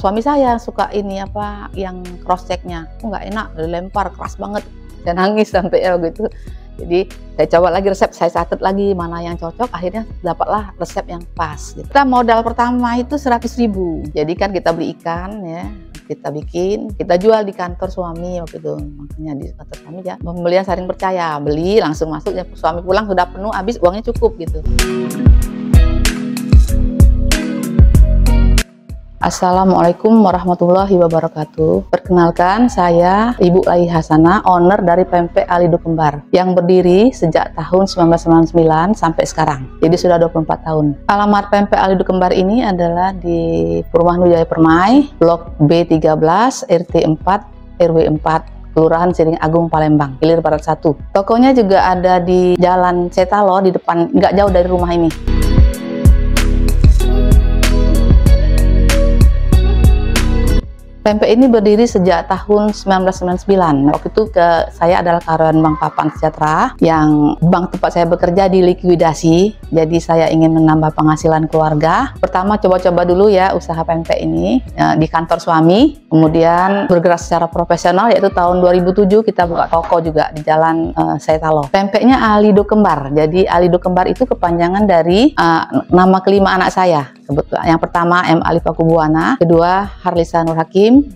Suami saya suka ini apa yang cross checknya, nggak enak, dilempar keras banget. Saya nangis sampai ya gitu. Jadi saya coba lagi resep, saya catat lagi mana yang cocok, akhirnya dapatlah resep yang pas. Gitu. Kita modal pertama itu 100.000. Jadi kan kita beli ikan ya, kita bikin, kita jual di kantor suami waktu itu. Makanya di kantor suami ya, pembelian saling percaya, beli langsung masuk, ya suami pulang sudah penuh, habis uangnya cukup gitu. Assalamualaikum warahmatullahi wabarakatuh. Perkenalkan, saya Ibu Lai Hasanah, owner dari Pempek Alido Kembar yang berdiri sejak tahun 1999 sampai sekarang. Jadi sudah 24 tahun. Alamat Pempek Alido Kembar ini adalah di Perumahan Wijaya Permai, Blok B13, RT 4, RW 4. Kelurahan Siring Agung, Palembang, Hilir Barat 1. Tokonya juga ada di Jalan Setalo, di depan, nggak jauh dari rumah ini. Pempek ini berdiri sejak tahun 1999. Waktu itu saya adalah karyawan Bank Papan Sejahtera yang bank tempat saya bekerja dilikuidasi. Jadi saya ingin menambah penghasilan keluarga. Pertama coba-coba dulu ya usaha pempek ini di kantor suami. Kemudian bergerak secara profesional, yaitu tahun 2007 kita buka toko juga di Jalan Setalo. Pempeknya Alido Kembar. Jadi Alido Kembar itu kepanjangan dari nama kelima anak saya. Kebetulan yang pertama M. Alifah Kubuwana, kedua Harlisa Nur Hakim,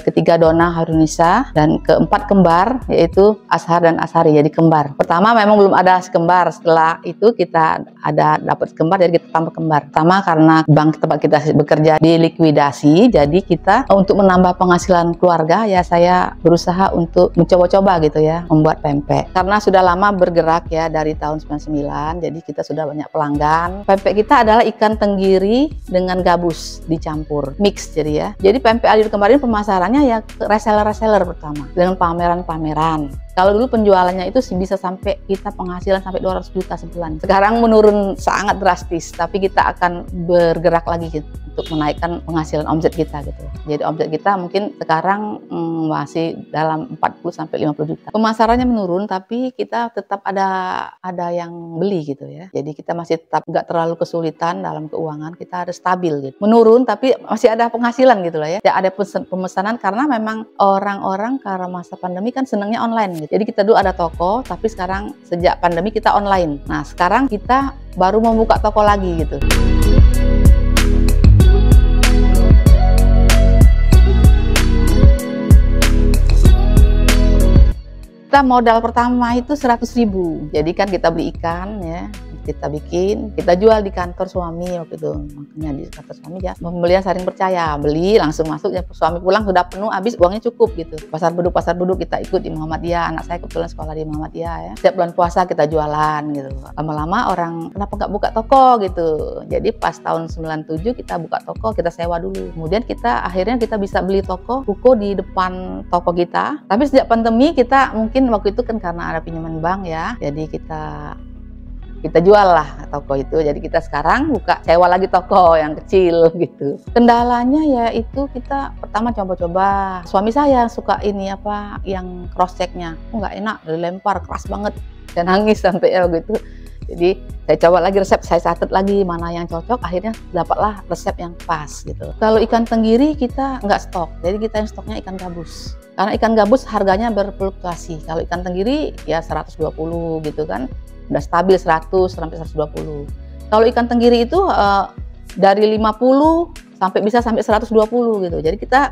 ketiga Dona Harunisa, dan keempat kembar yaitu Ashar dan Ashari, jadi kembar. Pertama memang belum ada kembar, setelah itu kita ada dapat kembar, jadi kita tambah kembar. Pertama karena bank tempat kita bekerja dilikuidasi, jadi kita untuk menambah penghasilan keluarga ya saya berusaha untuk mencoba-coba gitu ya membuat pempek. Karena sudah lama bergerak ya dari tahun 99, jadi kita sudah banyak pelanggan. Pempek kita adalah ikan tenggiri dengan gabus dicampur mix jadi ya. Jadi pempek Alido Kembar ini pemasarannya ya reseller pertama dengan pameran-pameran. Kalau dulu penjualannya itu bisa sampai kita penghasilan sampai 200 juta sebulan. Sekarang menurun sangat drastis, tapi kita akan bergerak lagi gitu, untuk menaikkan penghasilan omset kita gitu. Jadi omset kita mungkin sekarang masih dalam 40 sampai 50 juta. Pemasarannya menurun, tapi kita tetap ada yang beli gitu ya. Jadi kita masih tetap nggak terlalu kesulitan dalam keuangan, kita harus stabil gitu. Menurun tapi masih ada penghasilan gitu lah ya. Tidak ada pemesanan karena memang orang-orang karena masa pandemi kan senangnya online gitu. Jadi kita dulu ada toko, tapi sekarang sejak pandemi kita online. Nah sekarang kita baru mau buka toko lagi gitu. Kita modal pertama itu 100.000. Jadi kan kita beli ikan ya, kita bikin, kita jual di kantor suami waktu itu. Makanya di kantor suami ya, pembelian saling percaya, beli langsung masuk, ya suami pulang sudah penuh, habis uangnya cukup gitu. Pasar beduk kita ikut di Muhammadiyah, anak saya kebetulan sekolah di Muhammadiyah ya. Setiap bulan puasa kita jualan gitu. Lama-lama orang kenapa nggak buka toko gitu. Jadi pas tahun 97 kita buka toko, kita sewa dulu. Kemudian akhirnya kita bisa beli ruko di depan toko kita. Tapi sejak pandemi kita mungkin waktu itu kan karena ada pinjaman bank ya, jadi kita jual lah toko itu. Jadi kita sekarang sewa lagi toko yang kecil gitu. Kendalanya ya itu kita pertama coba-coba. Suami saya suka ini apa yang cross checknya, nggak enak, dilempar keras banget. Saya nangis sampai ya gitu. Jadi saya coba lagi resep, saya catat lagi mana yang cocok, akhirnya dapatlah resep yang pas gitu. Kalau ikan tenggiri kita nggak stok, jadi kita yang stoknya ikan gabus. Karena ikan gabus harganya berfluktuasi. Kalau ikan tenggiri ya 120 gitu kan, udah stabil 100 sampai 120. Kalau ikan tenggiri itu dari 50 bisa sampai 120 gitu. Jadi kita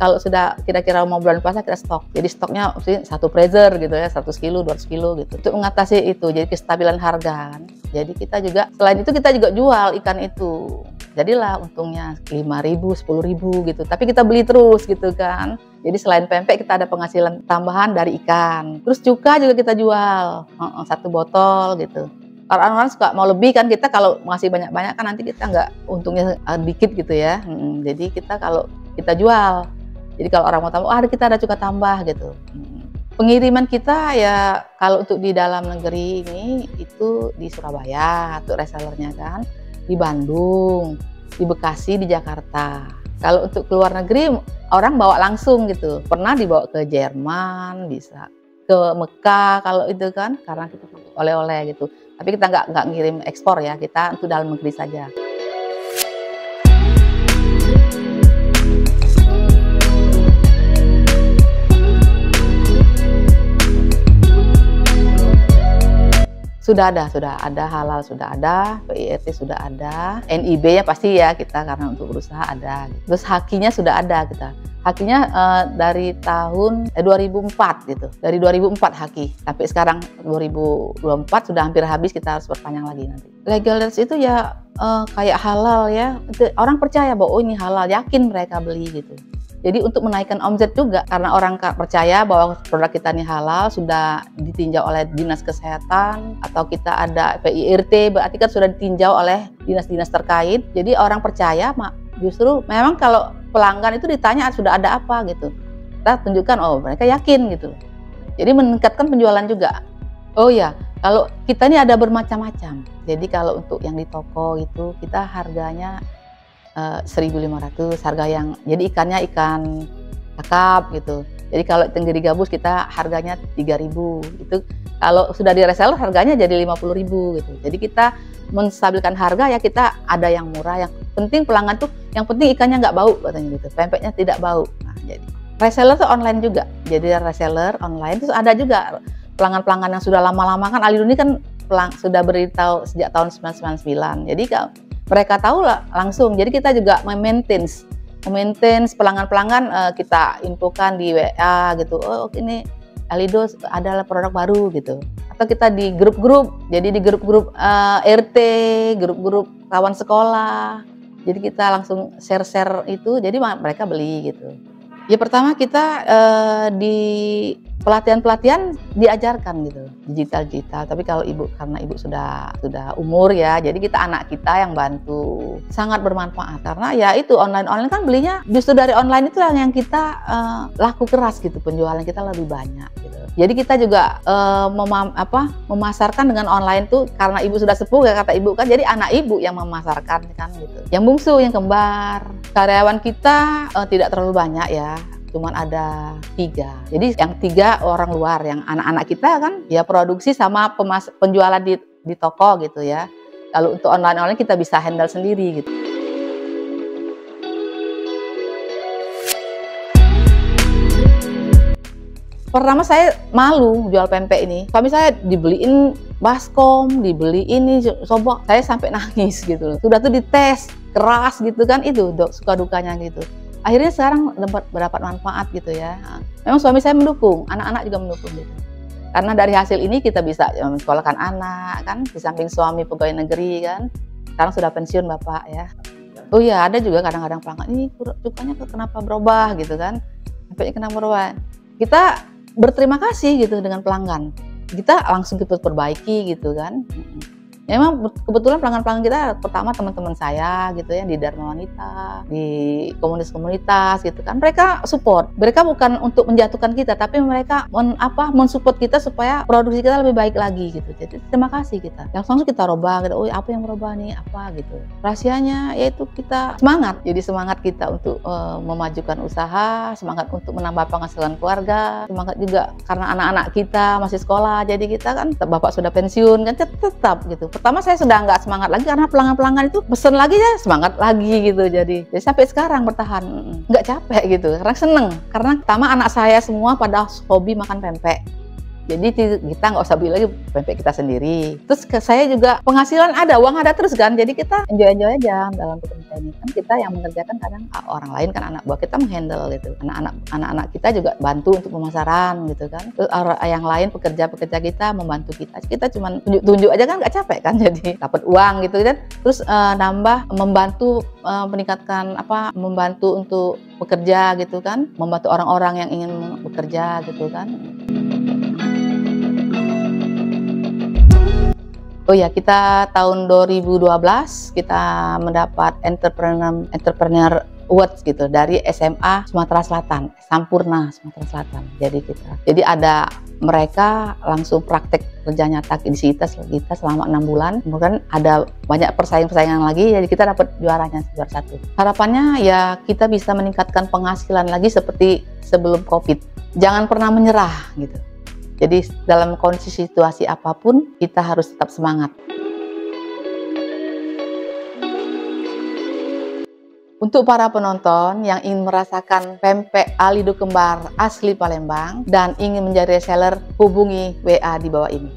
kalau sudah kira-kira mau bulan puasa kita stok. Jadi stoknya satu freezer gitu ya, 100 kilo, 200 kilo gitu. Untuk mengatasi itu, jadi kestabilan harga kan. Jadi kita juga, selain itu kita juga jual ikan itu. Jadilah untungnya 5.000, 10.000 gitu. Tapi kita beli terus gitu kan. Jadi selain pempek kita ada penghasilan tambahan dari ikan. Terus cuka juga kita jual, 1 botol gitu. Orang-orang suka mau lebih kan, kita kalau ngasih banyak-banyak kan nanti kita nggak untungnya dikit gitu ya. Jadi kalau kita jual. Jadi kalau orang mau tambah, kita ada cuka tambah gitu. Pengiriman kita ya kalau untuk di dalam negeri ini itu di Surabaya untuk resellernya kan, di Bandung, di Bekasi, di Jakarta. Kalau untuk keluar negeri orang bawa langsung gitu. Pernah dibawa ke Jerman, bisa ke Mekah kalau itu kan, karena kita oleh-oleh gitu. Tapi kita nggak ngirim ekspor ya, kita untuk dalam negeri saja. sudah ada halal, sudah ada PIRT, sudah ada NIB-nya pasti ya kita karena untuk berusaha ada. Terus hakinya sudah ada kita. Hakinya dari tahun 2004 gitu. Dari 2004 haki sampai sekarang 2024 sudah hampir habis, kita harus perpanjang lagi nanti. Legalitas itu ya kayak halal ya. Orang percaya bahwa oh ini halal, yakin mereka beli gitu. Jadi untuk menaikkan omset juga, karena orang percaya bahwa produk kita ini halal, sudah ditinjau oleh dinas kesehatan, atau kita ada PIRT, berarti kan sudah ditinjau oleh dinas-dinas terkait. Jadi orang percaya, justru memang kalau pelanggan itu ditanya sudah ada apa gitu, kita tunjukkan oh mereka yakin gitu. Jadi meningkatkan penjualan juga. Oh ya, kalau kita ini ada bermacam-macam. Jadi kalau untuk yang di toko itu kita harganya 1.500, harga yang jadi ikannya ikan kakap gitu. Jadi kalau tenggiri gabus kita harganya 3.000. Itu kalau sudah di reseller harganya jadi 50.000 gitu. Jadi kita menstabilkan harga ya, kita ada yang murah, yang penting pelanggan tuh yang penting ikannya nggak bau katanya gitu. Pempeknya tidak bau. Nah, jadi reseller tuh online juga. Jadi reseller online terus ada juga pelanggan-pelanggan yang sudah lama-lama kan Alido ini kan sudah beritahu sejak tahun 1999. Jadi mereka tahu lah langsung. Jadi kita juga memaintain pelanggan-pelanggan, kita infokan di WA gitu. Oh ini Alido adalah produk baru gitu. Atau kita di grup-grup. Jadi di grup-grup RT, grup-grup kawan sekolah. Jadi kita langsung share-share itu. Jadi mereka beli gitu. Ya pertama kita di pelatihan-pelatihan diajarkan gitu digital. Tapi kalau karena ibu sudah umur ya, jadi kita anak kita yang bantu, sangat bermanfaat karena ya itu online kan belinya justru dari online itu yang kita laku keras gitu, penjualan kita lebih banyak gitu. Jadi kita juga memasarkan dengan online tuh karena ibu sudah sepuh ya kata ibu kan, jadi anak ibu yang memasarkan kan gitu. Yang bungsu, yang kembar, karyawan kita tidak terlalu banyak ya. Cuman ada 3. Jadi yang 3 orang luar, yang anak-anak kita kan ya produksi sama penjualan di toko gitu ya. Kalau untuk online kita bisa handle sendiri gitu. Pertama saya malu jual pempek ini. Suami saya dibeliin baskom, dibeli ini sobok, saya sampai nangis gitu loh. Sudah tuh dites keras gitu kan, itu suka dukanya gitu. Akhirnya sekarang mendapat manfaat gitu ya. Memang suami saya mendukung, anak-anak juga mendukung gitu. Karena dari hasil ini kita bisa mensekolahkan anak kan, di samping suami pegawai negeri kan. Sekarang sudah pensiun bapak ya. Oh iya, ada juga kadang-kadang pelanggan ini cukanya kenapa berubah gitu kan. Sampai kenapa berubah. Kita berterima kasih gitu dengan pelanggan. Kita langsung kita perbaiki gitu kan. Memang kebetulan pelanggan-pelanggan kita pertama teman-teman saya gitu ya, di Dharma Wanita, di komunitas-komunitas gitu kan. Mereka support. Mereka bukan untuk menjatuhkan kita, tapi mereka mensupport kita supaya produksi kita lebih baik lagi gitu. Jadi terima kasih kita. Langsung kita robah gitu. Oh, apa yang berubah nih? Apa gitu. Rahasianya yaitu kita semangat. Jadi semangat kita untuk memajukan usaha, semangat untuk menambah penghasilan keluarga, semangat juga karena anak-anak kita masih sekolah. Jadi kita kan bapak sudah pensiun kan tetap gitu. Pertama saya sudah nggak semangat lagi karena pelanggan-pelanggan itu pesen lagi ya semangat lagi gitu. Jadi sampai sekarang bertahan nggak capek gitu karena seneng. Karena pertama anak saya semua pada hobi makan pempek. Jadi kita nggak usah beli lagi pempek kita sendiri. Terus saya juga penghasilan ada, uang ada terus kan. Jadi kita enjoy aja dalam pekerjaan ini. Kan kita yang mengerjakan, kadang orang lain kan anak buah kita menghandle gitu. Anak-anak kita juga bantu untuk pemasaran gitu kan. Terus yang lain pekerja-pekerja kita membantu kita. Kita cuma tunjuk-tunjuk aja kan nggak capek kan. Jadi dapat uang gitu kan. Terus nambah membantu meningkatkan membantu untuk bekerja gitu kan. Membantu orang-orang yang ingin bekerja gitu kan. Oh ya, kita tahun 2012 kita mendapat Entrepreneur Awards gitu dari SMA Sumatera Selatan, Sampurna Sumatera Selatan. Jadi ada mereka langsung praktek kerja nyata di kita selama 6 bulan. Kemudian ada banyak persaingan lagi, jadi kita dapat juara 1. Harapannya ya kita bisa meningkatkan penghasilan lagi seperti sebelum COVID. Jangan pernah menyerah gitu. Jadi dalam kondisi situasi apapun kita harus tetap semangat. Untuk para penonton yang ingin merasakan pempek Alido Kembar asli Palembang dan ingin menjadi reseller, hubungi WA di bawah ini.